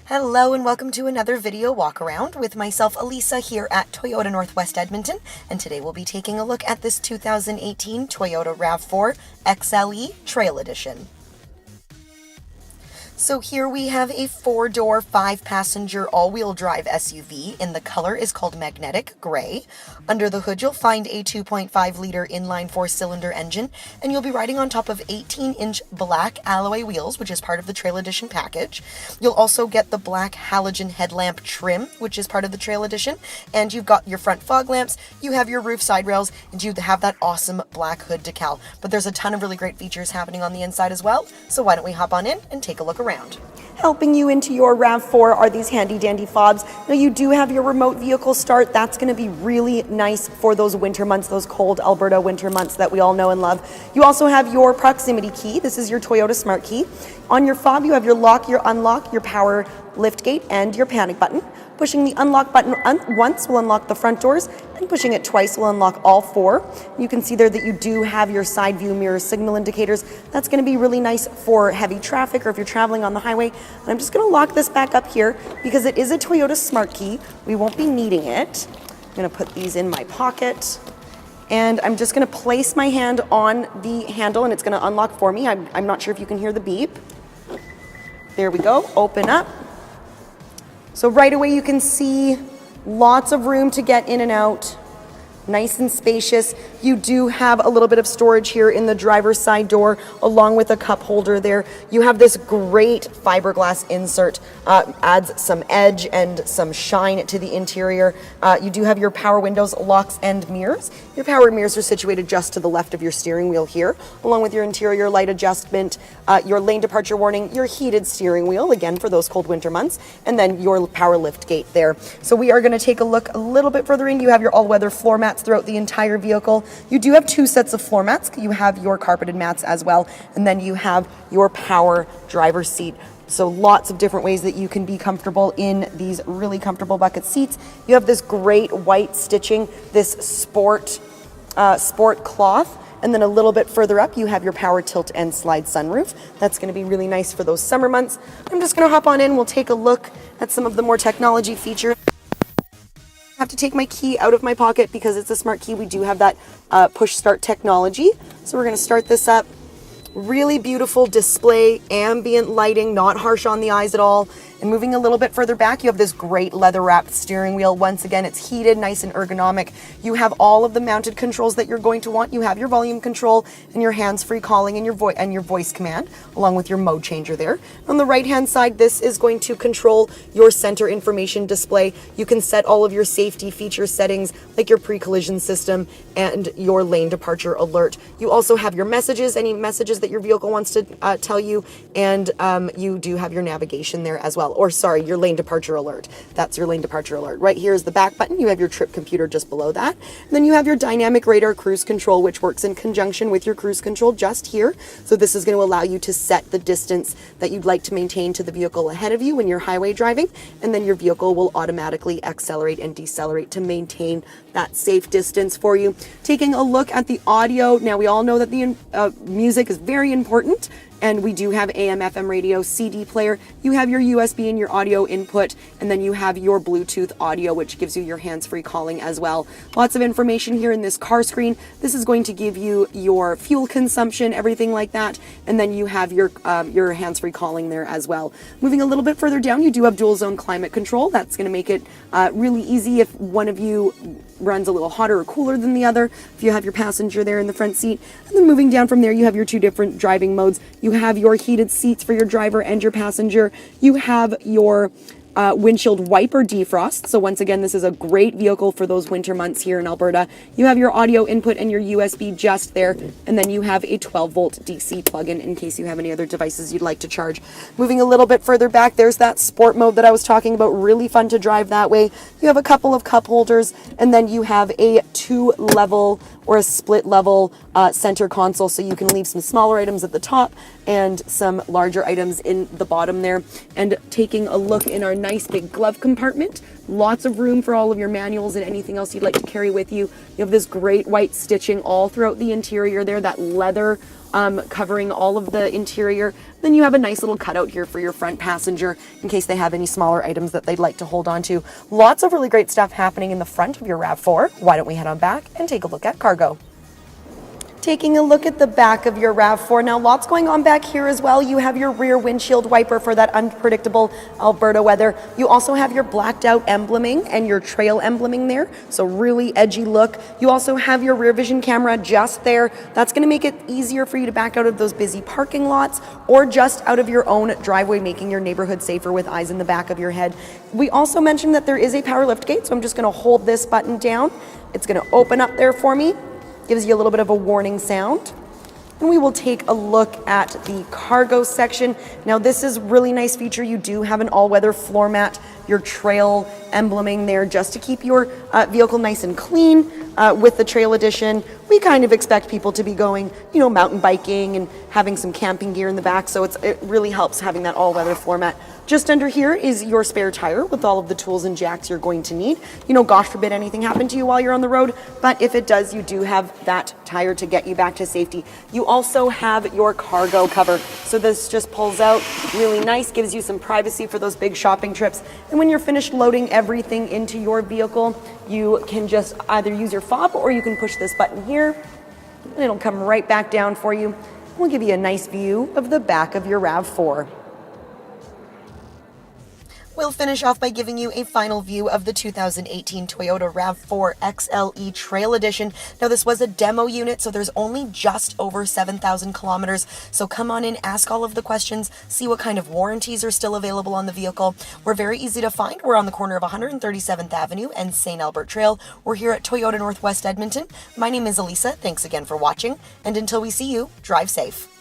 Hello and welcome to another video walk around with myself, Elisa, here at Toyota Northwest Edmonton, and today we'll be taking a look at this 2018 Toyota RAV4 XLE Trail Edition. So here we have a 4-door, 5-passenger all-wheel drive SUV, and the color is called Magnetic Gray. Under the hood you'll find a 2.5-liter inline 4-cylinder engine, and you'll be riding on top of 18-inch black alloy wheels, which is part of the Trail Edition package. You'll also get the black halogen headlamp trim, which is part of the Trail Edition, and you've got your front fog lamps, you have your roof side rails, and you have that awesome black hood decal. But there's a ton of really great features happening on the inside as well, so why don't we hop on in and take a look around. Helping you into your RAV4 are these handy dandy fobs. Now you do have your remote vehicle start. That's going to be really nice for those winter months, those cold Alberta winter months that we all know and love. You also have your proximity key. This is your Toyota Smart Key. On your fob you have your lock, your unlock, your power lift gate, and your panic button. Pushing the unlock button once will unlock the front doors, and pushing it twice will unlock all 4. You can see there that you do have your side view mirror signal indicators. That's going to be really nice for heavy traffic or if you're traveling on the highway. And I'm just going to lock this back up here because it is a Toyota Smart Key. We won't be needing it. I'm going to put these in my pocket. And I'm just going to place my hand on the handle and it's going to unlock for me. I'm not sure if you can hear the beep. There we go. Open up. So right away you can see lots of room to get in and out. Nice and spacious. You do have a little bit of storage here in the driver's side door along with a cup holder there. You have this great fiberglass insert, adds some edge and some shine to the interior. You do have your power windows, locks, and mirrors. Your power mirrors are situated just to the left of your steering wheel here, along with your interior light adjustment, your lane departure warning, your heated steering wheel, again for those cold winter months, and then your power lift gate there. So we are going to take a look a little bit further in. You have your all-weather floor mats throughout the entire vehicle. You do have 2 sets of floor mats. You have your carpeted mats as well, and then you have your power driver's seat. So lots of different ways that you can be comfortable in these really comfortable bucket seats. You have this great white stitching, this sport cloth. And then a little bit further up, you have your power tilt and slide sunroof. That's going to be really nice for those summer months. I'm just going to hop on in. We'll take a look at some of the more technology features. I have to take my key out of my pocket because it's a smart key. We do have that push start technology. So we're going to start this up. Really beautiful display, ambient lighting, not harsh on the eyes at all. And moving a little bit further back, you have this great leather-wrapped steering wheel. Once again, it's heated, nice and ergonomic. You have all of the mounted controls that you're going to want. You have your volume control and your hands-free calling and your voice command, along with your mode changer there. On the right-hand side, this is going to control your center information display. You can set all of your safety feature settings, like your pre-collision system and your lane departure alert. You also have your messages, any messages that your vehicle wants to tell you, and you do have your navigation there as well. Or sorry, your lane departure alert. That's your lane departure alert. Right here is the back button. You have your trip computer just below that. And then you have your dynamic radar cruise control, which works in conjunction with your cruise control just here. So this is going to allow you to set the distance that you'd like to maintain to the vehicle ahead of you when you're highway driving. And then your vehicle will automatically accelerate and decelerate to maintain that safe distance for you. Taking a look at the audio. Now we all know that the music is very important. And we do have AM, FM radio, CD player. You have your USB and your audio input, and then you have your Bluetooth audio, which gives you your hands-free calling as well. Lots of information here in this car screen. This is going to give you your fuel consumption, everything like that, and then you have your hands-free calling there as well. Moving a little bit further down, you do have dual zone climate control. That's going to make it really easy if one of you runs a little hotter or cooler than the other, if you have your passenger there in the front seat. And then moving down from there, you have your 2 different driving modes. You have your heated seats for your driver and your passenger. You have your windshield wiper defrost. So once again, this is a great vehicle for those winter months here in Alberta. You have your audio input and your USB just there, and then you have a 12-volt DC plug-in in case you have any other devices you'd like to charge. Moving a little bit further back, there's that sport mode that I was talking about. Really fun to drive that way. You have a couple of cup holders, and then you have a 2-level or a split level center console, so you can leave some smaller items at the top and some larger items in the bottom there. And taking a look in our nice big glove compartment, lots of room for all of your manuals and anything else you'd like to carry with you. You have this great white stitching all throughout the interior there, that leather covering all of the interior. Then you have a nice little cutout here for your front passenger in case they have any smaller items that they'd like to hold on to. Lots of really great stuff happening in the front of your RAV4. Why don't we head on back and take a look at cargo? Taking a look at the back of your RAV4. Now, lots going on back here as well. You have your rear windshield wiper for that unpredictable Alberta weather. You also have your blacked out embleming and your trail embleming there. So really edgy look. You also have your rear vision camera just there. That's going to make it easier for you to back out of those busy parking lots or just out of your own driveway, making your neighborhood safer with eyes in the back of your head. We also mentioned that there is a power lift gate, so I'm just going to hold this button down. It's going to open up there for me. Gives you a little bit of a warning sound. And we will take a look at the cargo section. Now this is really nice feature. You do have an all-weather floor mat, your trail embleming there just to keep your vehicle nice and clean. With the Trail Edition, we kind of expect people to be going, mountain biking and having some camping gear in the back. So it really helps having that all-weather floor mat. Just under here is your spare tire with all of the tools and jacks you're going to need. God forbid anything happened to you while you're on the road, but if it does, you do have that tire to get you back to safety. You also have your cargo cover. So this just pulls out really nice, gives you some privacy for those big shopping trips. And when you're finished loading everything into your vehicle, you can just either use your fob or you can push this button here and it'll come right back down for you. We'll give you a nice view of the back of your RAV4. We'll finish off by giving you a final view of the 2018 Toyota RAV4 XLE Trail Edition. Now, this was a demo unit, so there's only just over 7,000 kilometers. So come on in, ask all of the questions, see what kind of warranties are still available on the vehicle. We're very easy to find. We're on the corner of 137th Avenue and St. Albert Trail. We're here at Toyota Northwest Edmonton. My name is Elisa. Thanks again for watching. And until we see you, drive safe.